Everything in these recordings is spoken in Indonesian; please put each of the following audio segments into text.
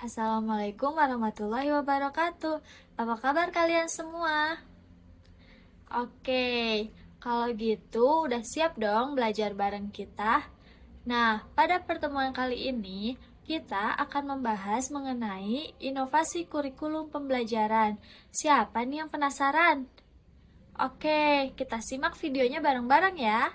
Assalamualaikum warahmatullahi wabarakatuh. Apa kabar kalian semua? Oke, kalau gitu udah siap dong belajar bareng kita? Nah, pada pertemuan kali ini kita akan membahas mengenai inovasi kurikulum pembelajaran. Siapa nih yang penasaran? Oke, kita simak videonya bareng-bareng ya.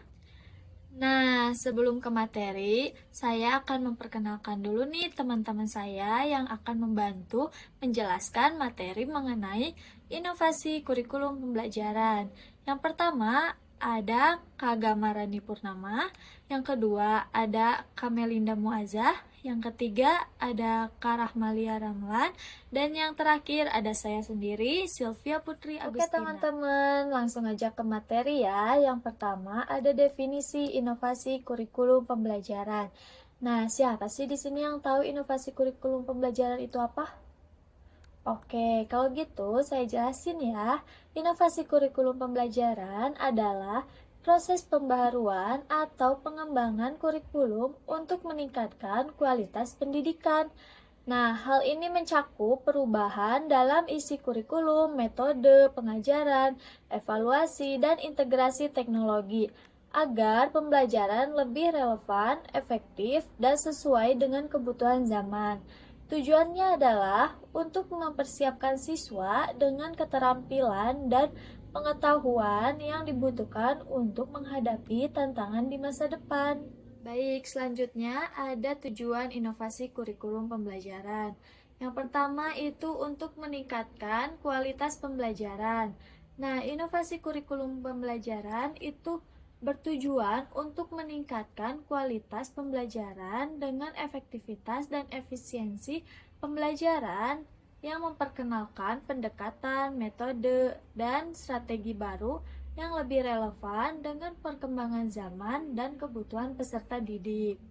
Nah, sebelum ke materi, saya akan memperkenalkan dulu nih teman-teman saya yang akan membantu menjelaskan materi mengenai inovasi kurikulum pembelajaran. Yang pertama ada Kak Gamarani Purnama, yang kedua ada Kamelinda Muazzah, yang ketiga ada Kak Rahmalia Ramlan, dan yang terakhir ada saya sendiri, Sylvia Putri Agustina. Oke teman-teman, langsung aja ke materi ya. Yang pertama ada definisi inovasi kurikulum pembelajaran. Nah, siapa sih di sini yang tahu inovasi kurikulum pembelajaran itu apa? Oke, kalau gitu saya jelasin ya. Inovasi kurikulum pembelajaran adalah proses pembaharuan atau pengembangan kurikulum untuk meningkatkan kualitas pendidikan. Nah, hal ini mencakup perubahan dalam isi kurikulum, metode pengajaran, evaluasi, dan integrasi teknologi agar pembelajaran lebih relevan, efektif, dan sesuai dengan kebutuhan zaman. Tujuannya adalah untuk mempersiapkan siswa dengan keterampilan dan pengetahuan yang dibutuhkan untuk menghadapi tantangan di masa depan. Baik, selanjutnya ada tujuan inovasi kurikulum pembelajaran. Yang pertama itu untuk meningkatkan kualitas pembelajaran. Nah, inovasi kurikulum pembelajaran itu bertujuan untuk meningkatkan kualitas pembelajaran dengan efektivitas dan efisiensi pembelajaran yang memperkenalkan pendekatan, metode, dan strategi baru yang lebih relevan dengan perkembangan zaman dan kebutuhan peserta didik.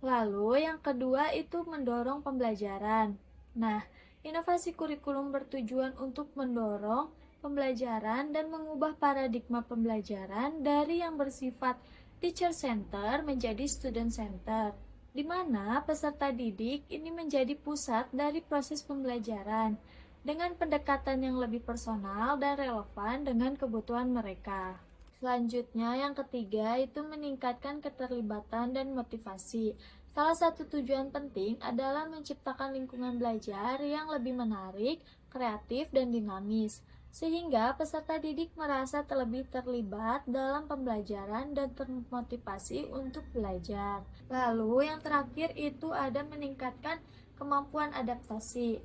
Lalu yang kedua itu mendorong pembelajaran. Nah, inovasi kurikulum bertujuan untuk mendorong pembelajaran dan mengubah paradigma pembelajaran dari yang bersifat teacher center menjadi student center, di mana peserta didik ini menjadi pusat dari proses pembelajaran dengan pendekatan yang lebih personal dan relevan dengan kebutuhan mereka. Selanjutnya, yang ketiga itu meningkatkan keterlibatan dan motivasi. Salah satu tujuan penting adalah menciptakan lingkungan belajar yang lebih menarik, kreatif, dan dinamis, sehingga peserta didik merasa terlebih terlibat dalam pembelajaran dan termotivasi untuk belajar. Lalu yang terakhir itu ada meningkatkan kemampuan adaptasi.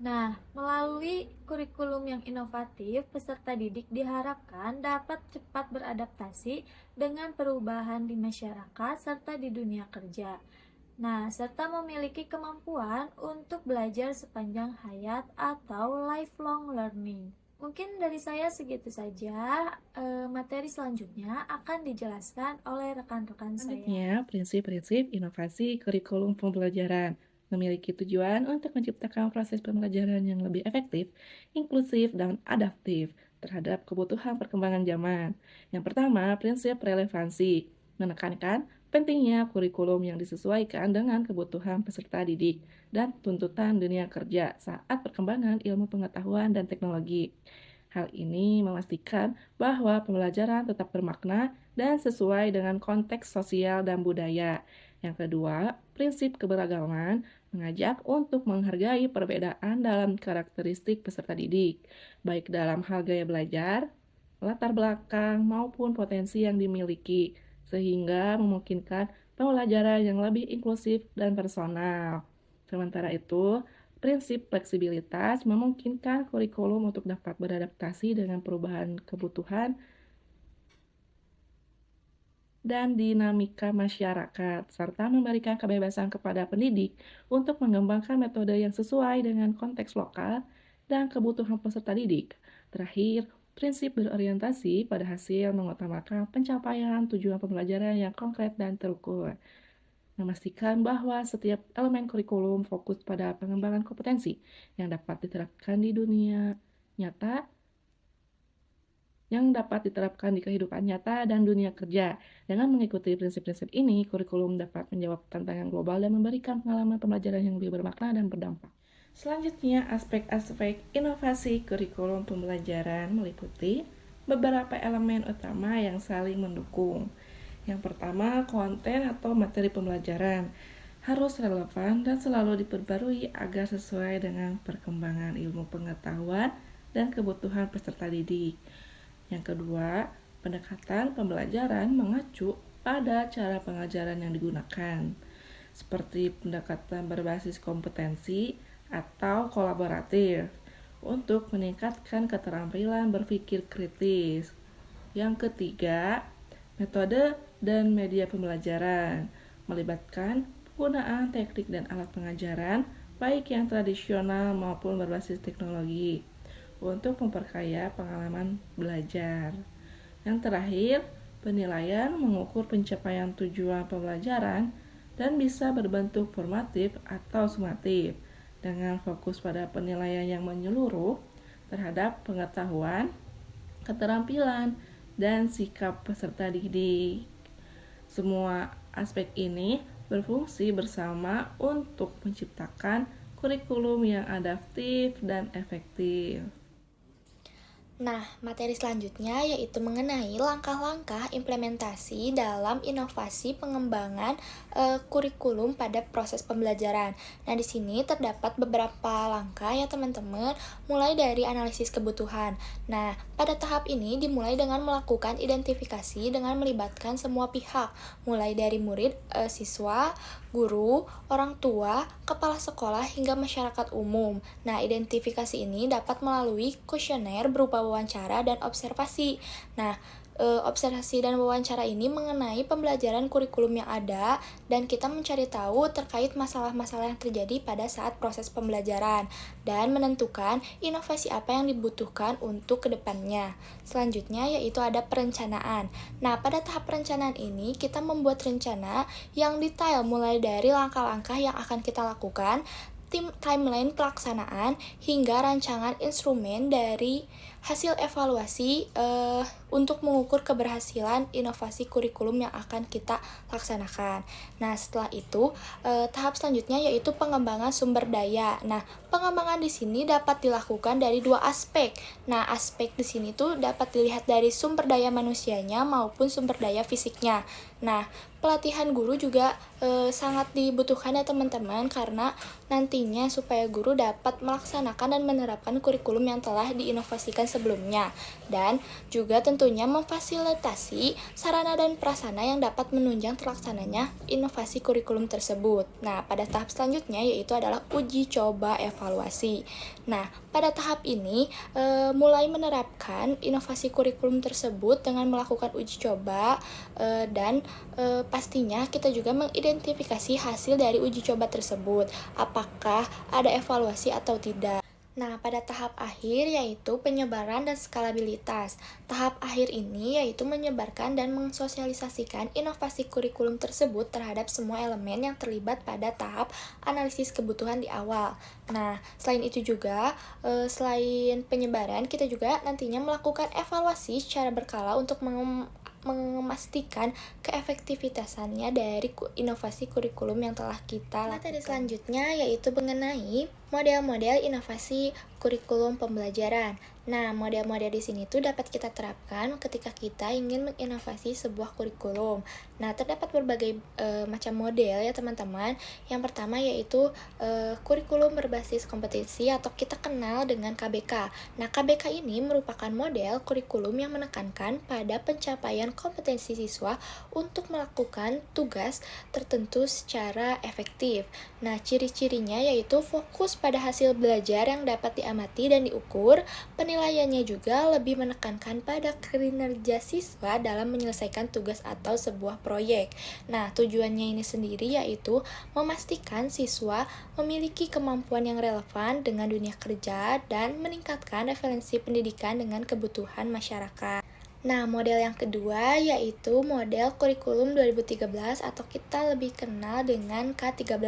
Nah, melalui kurikulum yang inovatif, peserta didik diharapkan dapat cepat beradaptasi dengan perubahan di masyarakat serta di dunia kerja. Nah, serta memiliki kemampuan untuk belajar sepanjang hayat atau lifelong learning. Mungkin dari saya segitu saja. Materi selanjutnya akan dijelaskan oleh rekan-rekan saya. Selanjutnya, prinsip-prinsip inovasi kurikulum pembelajaran memiliki tujuan untuk menciptakan proses pembelajaran yang lebih efektif, inklusif, dan adaptif terhadap kebutuhan perkembangan zaman. Yang pertama, prinsip relevansi menekankan pentingnya kurikulum yang disesuaikan dengan kebutuhan peserta didik dan tuntutan dunia kerja saat perkembangan ilmu pengetahuan dan teknologi. Hal ini memastikan bahwa pembelajaran tetap bermakna dan sesuai dengan konteks sosial dan budaya. Yang kedua, prinsip keberagaman mengajak untuk menghargai perbedaan dalam karakteristik peserta didik, baik dalam hal gaya belajar, latar belakang, maupun potensi yang dimiliki, sehingga memungkinkan pembelajaran yang lebih inklusif dan personal. Sementara itu, prinsip fleksibilitas memungkinkan kurikulum untuk dapat beradaptasi dengan perubahan kebutuhan dan dinamika masyarakat, serta memberikan kebebasan kepada pendidik untuk mengembangkan metode yang sesuai dengan konteks lokal dan kebutuhan peserta didik. Terakhir, prinsip berorientasi pada hasil mengutamakan pencapaian tujuan pembelajaran yang konkret dan terukur, memastikan bahwa setiap elemen kurikulum fokus pada pengembangan kompetensi yang dapat diterapkan di dunia nyata yang dapat diterapkan di kehidupan nyata dan dunia kerja. Dengan mengikuti prinsip-prinsip ini, kurikulum dapat menjawab tantangan global dan memberikan pengalaman pembelajaran yang lebih bermakna dan berdampak. Selanjutnya, aspek-aspek inovasi kurikulum pembelajaran meliputi beberapa elemen utama yang saling mendukung. Yang pertama, konten atau materi pembelajaran harus relevan dan selalu diperbarui agar sesuai dengan perkembangan ilmu pengetahuan dan kebutuhan peserta didik. Yang kedua, pendekatan pembelajaran mengacu pada cara pengajaran yang digunakan, seperti pendekatan berbasis kompetensi atau kolaboratif untuk meningkatkan keterampilan berpikir kritis. Yang ketiga, metode dan media pembelajaran melibatkan penggunaan teknik dan alat pengajaran baik yang tradisional maupun berbasis teknologi untuk memperkaya pengalaman belajar. Yang terakhir, penilaian mengukur pencapaian tujuan pembelajaran dan bisa berbentuk formatif atau sumatif dengan fokus pada penilaian yang menyeluruh terhadap pengetahuan, keterampilan, dan sikap peserta didik. Semua aspek ini berfungsi bersama untuk menciptakan kurikulum yang adaptif dan efektif. Nah, materi selanjutnya yaitu mengenai langkah-langkah implementasi dalam inovasi pengembangan kurikulum pada proses pembelajaran. Nah, di sini terdapat beberapa langkah ya teman-teman, mulai dari analisis kebutuhan. Nah, pada tahap ini dimulai dengan melakukan identifikasi dengan melibatkan semua pihak, mulai dari murid, siswa, guru, orang tua, kepala sekolah, hingga masyarakat umum. Nah, identifikasi ini dapat melalui kuesioner berupa wawancara dan observasi. Nah, observasi dan wawancara ini mengenai pembelajaran kurikulum yang ada dan kita mencari tahu terkait masalah-masalah yang terjadi pada saat proses pembelajaran dan menentukan inovasi apa yang dibutuhkan untuk kedepannya. Selanjutnya yaitu ada perencanaan. Nah, pada tahap perencanaan ini kita membuat rencana yang detail mulai dari langkah-langkah yang akan kita lakukan, timeline pelaksanaan, hingga rancangan instrumen dari hasil evaluasi untuk mengukur keberhasilan inovasi kurikulum yang akan kita laksanakan. Nah, setelah itu tahap selanjutnya yaitu pengembangan sumber daya. Nah, pengembangan di sini dapat dilakukan dari dua aspek. Nah, aspek di sini tuh dapat dilihat dari sumber daya manusianya maupun sumber daya fisiknya. Nah, pelatihan guru juga sangat dibutuhkan ya teman-teman, karena nantinya supaya guru dapat melaksanakan dan menerapkan kurikulum yang telah diinovasikan sebelumnya, dan juga tentunya memfasilitasi sarana dan prasarana yang dapat menunjang terlaksananya inovasi kurikulum tersebut. Nah, pada tahap selanjutnya yaitu adalah uji coba evaluasi. Nah, pada tahap ini mulai menerapkan inovasi kurikulum tersebut dengan melakukan uji coba dan pastinya kita juga mengidentifikasi hasil dari uji coba tersebut, apakah ada evaluasi atau tidak. Nah, pada tahap akhir yaitu penyebaran dan skalabilitas. Tahap akhir ini yaitu menyebarkan dan mensosialisasikan inovasi kurikulum tersebut terhadap semua elemen yang terlibat pada tahap analisis kebutuhan di awal. Nah, selain itu juga, selain penyebaran, kita juga nantinya melakukan evaluasi secara berkala untuk memastikan keefektivitasannya dari inovasi kurikulum yang telah kita lakukan. Materi selanjutnya yaitu mengenai model-model inovasi kurikulum pembelajaran. Nah, model-model di sini tuh dapat kita terapkan ketika kita ingin menginovasi sebuah kurikulum. Nah, terdapat berbagai macam model ya teman-teman. Yang pertama yaitu kurikulum berbasis kompetensi atau kita kenal dengan KBK. Nah, KBK ini merupakan model kurikulum yang menekankan pada pencapaian kompetensi siswa untuk melakukan tugas tertentu secara efektif. Nah, ciri-cirinya yaitu fokus pada hasil belajar yang dapat diamati dan diukur. Penilaiannya juga lebih menekankan pada kinerja siswa dalam menyelesaikan tugas atau sebuah proyek. Nah, tujuannya ini sendiri yaitu memastikan siswa memiliki kemampuan yang relevan dengan dunia kerja dan meningkatkan referensi pendidikan dengan kebutuhan masyarakat. Nah, model yang kedua yaitu model kurikulum 2013 atau kita lebih kenal dengan K13.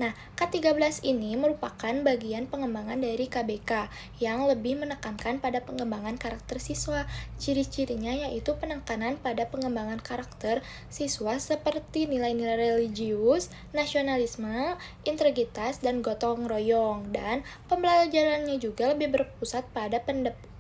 Nah, K13 ini merupakan bagian pengembangan dari KBK yang lebih menekankan pada pengembangan karakter siswa. Ciri-cirinya yaitu penekanan pada pengembangan karakter siswa seperti nilai-nilai religius, nasionalisme, integritas, dan gotong royong. Dan pembelajarannya juga lebih berpusat pada pendekatan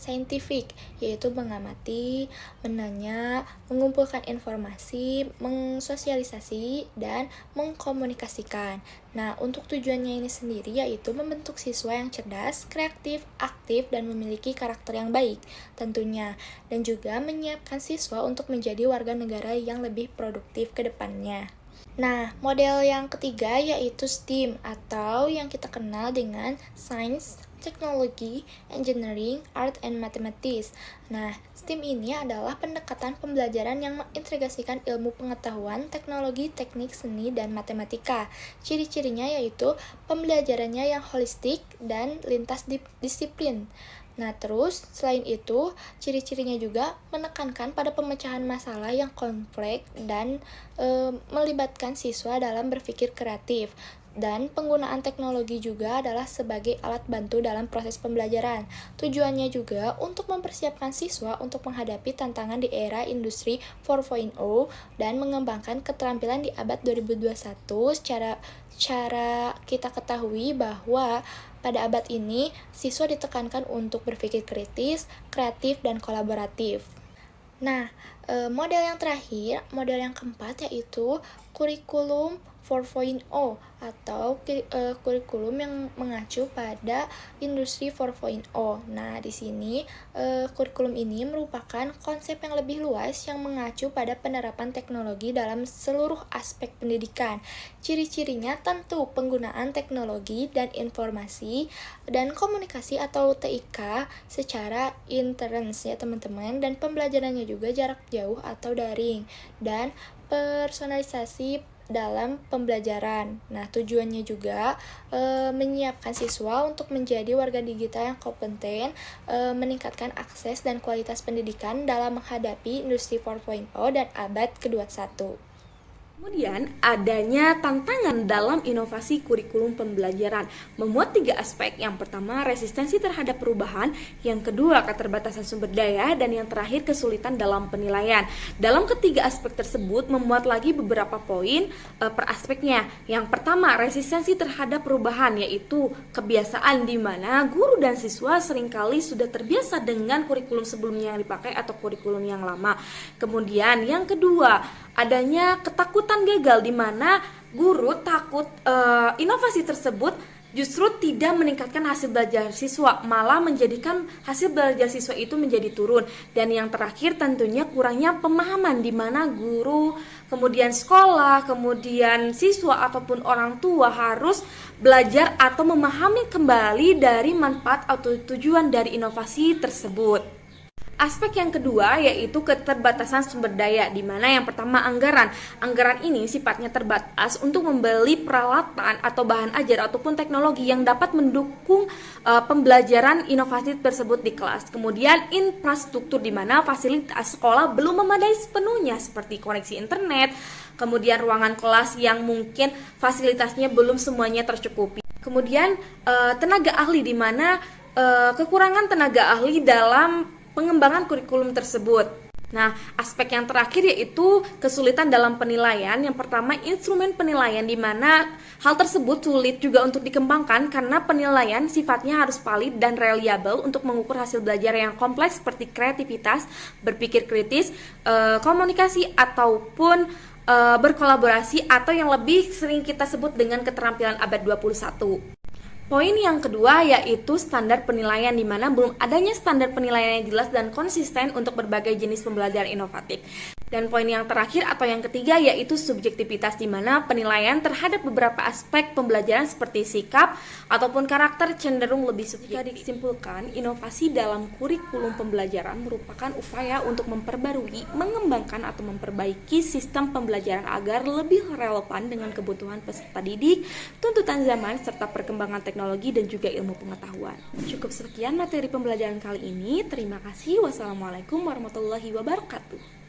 saintifik, yaitu mengamati, menanya, mengumpulkan informasi, mensosialisasi, dan mengkomunikasikan. Nah, untuk tujuannya ini sendiri yaitu membentuk siswa yang cerdas, kreatif, aktif, dan memiliki karakter yang baik tentunya, dan juga menyiapkan siswa untuk menjadi warga negara yang lebih produktif ke depannya. Nah, model yang ketiga yaitu STEAM atau yang kita kenal dengan Science, Technology, Engineering, Art, and Mathematics. Nah, STEAM ini adalah pendekatan pembelajaran yang mengintegrasikan ilmu pengetahuan, teknologi, teknik, seni, dan matematika. Ciri-cirinya yaitu pembelajarannya yang holistik dan lintas disiplin. Nah, terus selain itu, ciri-cirinya juga menekankan pada pemecahan masalah yang kompleks dan melibatkan siswa dalam berpikir kreatif. Dan penggunaan teknologi juga adalah sebagai alat bantu dalam proses pembelajaran. Tujuannya juga untuk mempersiapkan siswa untuk menghadapi tantangan di era industri 4.0 dan mengembangkan keterampilan di abad 2021 secara kita ketahui bahwa pada abad ini, siswa ditekankan untuk berpikir kritis, kreatif, dan kolaboratif. Nah, model yang terakhir, model yang keempat yaitu kurikulum 4.0 atau kurikulum yang mengacu pada industri 4.0. Nah, di sini kurikulum ini merupakan konsep yang lebih luas yang mengacu pada penerapan teknologi dalam seluruh aspek pendidikan. Ciri-cirinya tentu penggunaan teknologi dan informasi dan komunikasi atau TIK secara interns ya teman-teman, dan pembelajarannya juga jarak jauh atau daring, dan personalisasi dalam pembelajaran. Nah, tujuannya juga menyiapkan siswa untuk menjadi warga digital yang kompeten, meningkatkan akses dan kualitas pendidikan dalam menghadapi industri 4.0 dan abad ke-21. Kemudian, adanya tantangan dalam inovasi kurikulum pembelajaran memuat 3 aspek. Yang pertama, resistensi terhadap perubahan, yang kedua, keterbatasan sumber daya, dan yang terakhir, kesulitan dalam penilaian. Dalam ketiga aspek tersebut, memuat lagi beberapa poin per aspeknya. Yang pertama, resistensi terhadap perubahan, yaitu kebiasaan di mana guru dan siswa seringkali sudah terbiasa dengan kurikulum sebelumnya yang dipakai atau kurikulum yang lama. Kemudian, yang kedua, adanya ketakutan gagal di mana guru takut inovasi tersebut justru tidak meningkatkan hasil belajar siswa, malah menjadikan hasil belajar siswa itu menjadi turun. Dan yang terakhir tentunya kurangnya pemahaman di mana guru, kemudian sekolah, kemudian siswa ataupun orang tua harus belajar atau memahami kembali dari manfaat atau tujuan dari inovasi tersebut. Aspek yang kedua yaitu keterbatasan sumber daya, di mana yang pertama anggaran. Anggaran ini sifatnya terbatas untuk membeli peralatan atau bahan ajar ataupun teknologi yang dapat mendukung pembelajaran inovasi tersebut di kelas. Kemudian infrastruktur, di mana fasilitas sekolah belum memadai sepenuhnya seperti koneksi internet, kemudian ruangan kelas yang mungkin fasilitasnya belum semuanya tercukupi. Kemudian tenaga ahli, di mana kekurangan tenaga ahli dalam pengembangan kurikulum tersebut. Nah, aspek yang terakhir yaitu kesulitan dalam penilaian. Yang pertama, instrumen penilaian, di mana hal tersebut sulit juga untuk dikembangkan karena penilaian sifatnya harus valid dan reliable untuk mengukur hasil belajar yang kompleks seperti kreativitas, berpikir kritis, komunikasi ataupun berkolaborasi, atau yang lebih sering kita sebut dengan keterampilan abad 21. Poin yang kedua yaitu standar penilaian, di mana belum adanya standar penilaian yang jelas dan konsisten untuk berbagai jenis pembelajaran inovatif. Dan poin yang terakhir atau yang ketiga yaitu subjektivitas, di mana penilaian terhadap beberapa aspek pembelajaran seperti sikap ataupun karakter cenderung lebih subjektif. Jika disimpulkan, inovasi dalam kurikulum pembelajaran merupakan upaya untuk memperbarui, mengembangkan atau memperbaiki sistem pembelajaran agar lebih relevan dengan kebutuhan peserta didik, tuntutan zaman, serta perkembangan teknologi dan juga ilmu pengetahuan. Cukup sekian materi pembelajaran kali ini. Terima kasih. Wassalamualaikum warahmatullahi wabarakatuh.